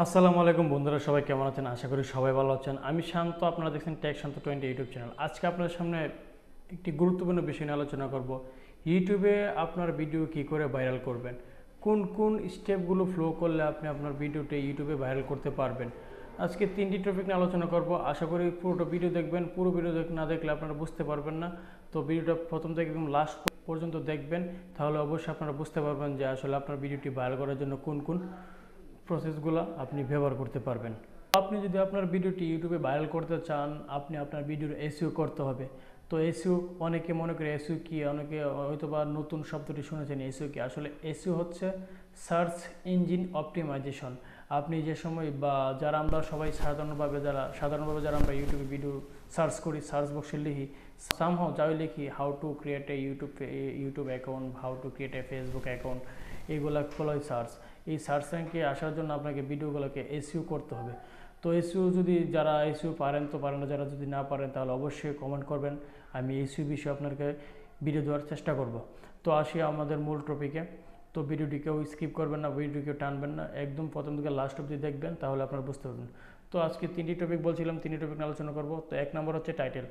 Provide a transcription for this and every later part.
আসসালামু আলাইকুম বন্ধুরা, সবাই কেমন আছেন? আশা করি সবাই ভালো আছেন। আমি শান্ত, আপনারা দেখছেন টেক শান্ত 20 ইউটিউব চ্যানেল। আজকে আপনাদের সামনে একটি গুরুত্বপূর্ণ বিষয় নিয়ে আলোচনা করব। ইউটিউবে আপনার ভিডিও কি করে ভাইরাল করবেন, কোন কোন স্টেপগুলো ফলো করলে আপনি আপনার ভিডিওটি ইউটিউবে ভাইরাল করতে পারবেন। আজকে 3টি টপিক নিয়ে আলোচনা করব। আশা করি পুরোটা ভিডিও দেখবেন। পুরো ভিডিও না দেখলে আপনারা বুঝতে পারবেন না। তো ভিডিওটা প্রথম থেকে একদম লাস্ট পর্যন্ত দেখবেন, তাহলে অবশ্যই আপনারা বুঝতে পারবেন যে আসলে আপনার ভিডিওটি ভাইরাল করার জন্য কোন কোন প্রসেসগুলো আপনি ব্যবহার করতে পারবেন। আপনি যদি আপনার ভিডিওটি ইউটিউবে ভাইরাল করতে চান, আপনি আপনার ভিডিওর এসইও করতে হবে। তো এসইও, অনেকে মনে করে এসইও কি, অনেকে হয়তো বা নতুন শব্দটি শুনেছেন এসইও কি। আসলে এসইও হচ্ছে সার্চ ইঞ্জিন অপটিমাইজেশন। আপনি যে সময় বা যারা আমরা সবাই সাধারণভাবে যারা আমরা ইউটিউবে ভিডিও সার্চ করি, সার্চ বক্সে লিখি সামহাও যাই লিখি how to create a YouTube account, how to create a Facebook account, এইগুলা ফলোই সার্চ। এই সার্চ র্যাঙ্কে আসার জন্য আপনাকে ভিডিওগুলোকে এসইও করতে হবে। তো এসইও যদি যারা এসইও পারেন তো পারেন, যারা যদি না পারেন তাহলে অবশ্যই কমেন্ট করবেন, আমি এসইও বিষয়ে আপনাকে ভিডিও দেওয়ার চেষ্টা করব। তো আসি আমাদের মূল টপিকে। তো ভিডিওটি কেউ স্কিপ করবেন না, ভিডিওটি কেউ টানবেন না, একদম প্রথম থেকে লাস্ট অবধি দেখবেন, তাহলে আপনারা বুঝতে পারবেন। তো আজকে 3টি টপিক বলছিলাম, 3টি টপিক নিয়ে আলোচনা করব। তো 1 নম্বর হচ্ছে টাইটেল।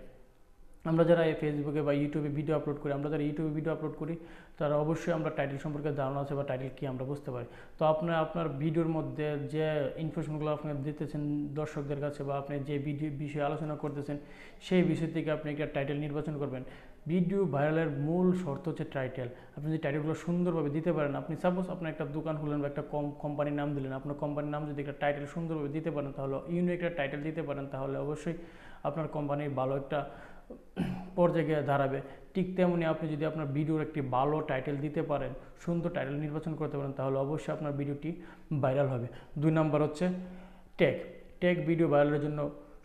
আমরা যারা এই ফেসবুকে বা ইউটিউবে ভিডিও আপলোড করি, আমরা যারা ইউটিউবে ভিডিও আপলোড করি তারা অবশ্যই আমরা টাইটেল সম্পর্কে ধারণা আছে বা টাইটেল কী আমরা বুঝতে পারি। তো আপনার ভিডিওর মধ্যে যে ইনফরমেশনগুলো আপনি দিতেছেন দর্শকদের কাছে, বা আপনি যে ভিডিও বিষয়ে আলোচনা করতেছেন সেই বিষয় থেকে আপনি একটা টাইটেল নির্বাচন করবেন। ভিডিও ভাইরালের মূল শর্ত হচ্ছে টাইটেল। আপনি যদি টাইটেলগুলো সুন্দরভাবে দিতে পারেন, আপনি সাপোজ আপনার একটা দোকান খুললেন বা একটা কোম্পানির নাম দিলেন, আপনার কোম্পানির নাম যদি একটা টাইটেল সুন্দরভাবে দিতে পারেন, তাহলে ইউনিক একটা টাইটেল দিতে পারেন, তাহলে অবশ্যই আপনার কোম্পানির ভালো একটা পর্যায়ে দাঁড়াবে। ঠিক তেমনি আপনি যদি আপনার ভিডিওর একটি ভালো টাইটেল দিতে পারেন, সুন্দর টাইটেল নির্বাচন করতে পারেন, তাহলে অবশ্যই আপনার ভিডিওটি ভাইরাল হবে। 2 নম্বর হচ্ছে ট্যাগ। ট্যাগ ভিডিও ভাইরালের জন্য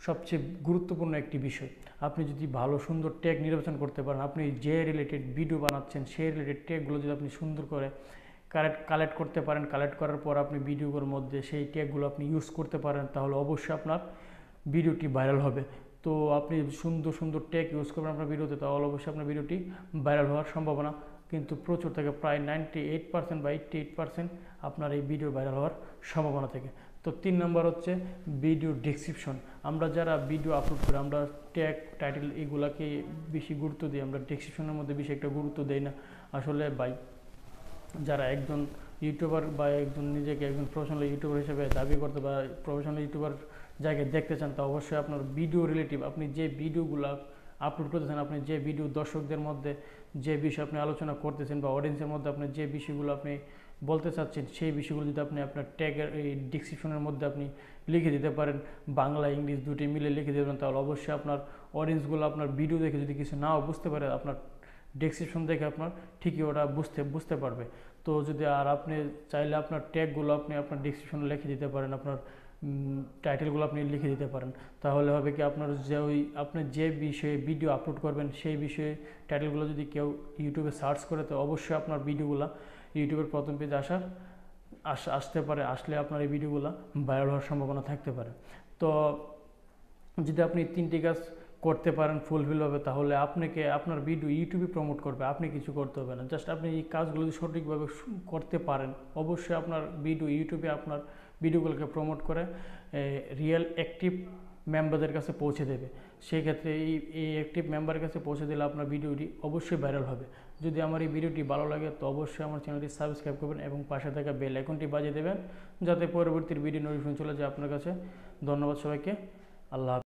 সবচেয়ে গুরুত্বপূর্ণ একটি বিষয়। আপনি যদি ভালো সুন্দর ট্যাগ নির্বাচন করতে পারেন, আপনি যে রিলেটেড ভিডিও বানাচ্ছেন সেই রিলেটেড ট্যাগগুলো যদি আপনি সুন্দর করে কালেক্ট করতে পারেন, কালেক্ট করার পর আপনি ভিডিওর মধ্যে সেই ট্যাগগুলো আপনি ইউজ করতে পারেন, তাহলে অবশ্যই আপনার ভিডিওটি ভাইরাল হবে। তো আপনি সুন্দর সুন্দর ট্যাগ ইউজ করবেন আপনার ভিডিওতে, তাহলে অবশ্যই আপনার ভিডিওটি ভাইরাল হওয়ার সম্ভাবনা কিন্তু প্রচুর থাকে। প্রায় 98% বা 88% আপনার এই ভিডিও ভাইরাল হওয়ার সম্ভাবনা থাকে। তো 3 নম্বর হচ্ছে ভিডিও ডেসক্রিপশন। আমরা যারা ভিডিও আপলোড করি, আমরা ট্যাগ টাইটেল এগুলাকে বেশি গুরুত্ব দিই, আমরা ডেসক্রিপশনের মধ্যে বেশি একটা গুরুত্ব দেই না। আসলে যারা একজন ইউটিউবার বা নিজেকে একজন প্রফেশনাল ইউটিউবার হিসেবে দাবি করতে বা প্রফেশনাল ইউটিউবার জায়গায় দেখতে চান, তা অবশ্যই আপনার ভিডিও রিলেটিভ, আপনি যে ভিডিওগুলো আপলোড করতেছেন, আপনি যে ভিডিও দর্শকদের মধ্যে যে বিষয় আপনি আলোচনা করতেছেন বা অডিয়েন্সের মধ্যে আপনি যে বিষয়গুলো আপনি বলতে চাচ্ছেন, সেই বিষয়গুলো যদি আপনি আপনার ট্যাগের এই ডিসক্রিপশনের মধ্যে আপনি লিখে দিতে পারেন, বাংলা ইংলিশ দুটি মিলে লিখে দেবেন, তাহলে অবশ্যই আপনার অডিয়েন্সগুলো আপনার ভিডিও দেখে যদি কিছু নাও বুঝতে পারে, আপনার ডেসক্রিপশন দেখে আপনার ঠিকই ওরা বুঝতে পারবে। তো যদি আর আপনি চাইলে আপনার ট্যাগগুলো আপনি আপনার ডেসক্রিপশনে লিখে দিতে পারেন, আপনার টাইটেলগুলো আপনি লিখে দিতে পারেন, তাহলে হবে কি আপনার আপনি যে বিষয়ে ভিডিও আপলোড করবেন সেই বিষয়ে টাইটেলগুলো যদি কেউ ইউটিউবে সার্চ করে, তো অবশ্যই আপনার ভিডিওগুলো ইউটিউবের প্রথম পেজে আসতে পারে, আসলে আপনার এই ভিডিওগুলো ভাইরাল হওয়ার সম্ভাবনা থাকতে পারে। তো যদি আপনি 3টি কাজ করতে পারেন ফুলফিলভাবে, তাহলে আপনার ভিডিও ইউটিউবে প্রমোট করবে, আপনি কিছু করতে হবে না। জাস্ট আপনি এই কাজগুলো যদি সঠিকভাবে করতে পারেন, অবশ্যই আপনার ভিডিও ইউটিউবে আপনার ভিডিওগুলোকে প্রমোট করে রিয়েল অ্যাক্টিভ মেম্বারদের কাছে পৌঁছে দেবে। সেই ক্ষেত্রে এই অ্যাক্টিভ মেম্বারের কাছে পৌঁছে দিলে আপনার ভিডিওটি অবশ্যই ভাইরাল হবে। যদি আমার এই ভিডিওটি ভালো লাগে তো অবশ্যই আমার চ্যানেলটি সাবস্ক্রাইব করবেন এবং পাশে থাকা বেল আইকনটি বাজিয়ে দেবেন, যাতে পরবর্তী ভিডিও নোটিফিকেশন চলে যায় আপনার কাছে। ধন্যবাদ সবাইকে। আল্লাহ।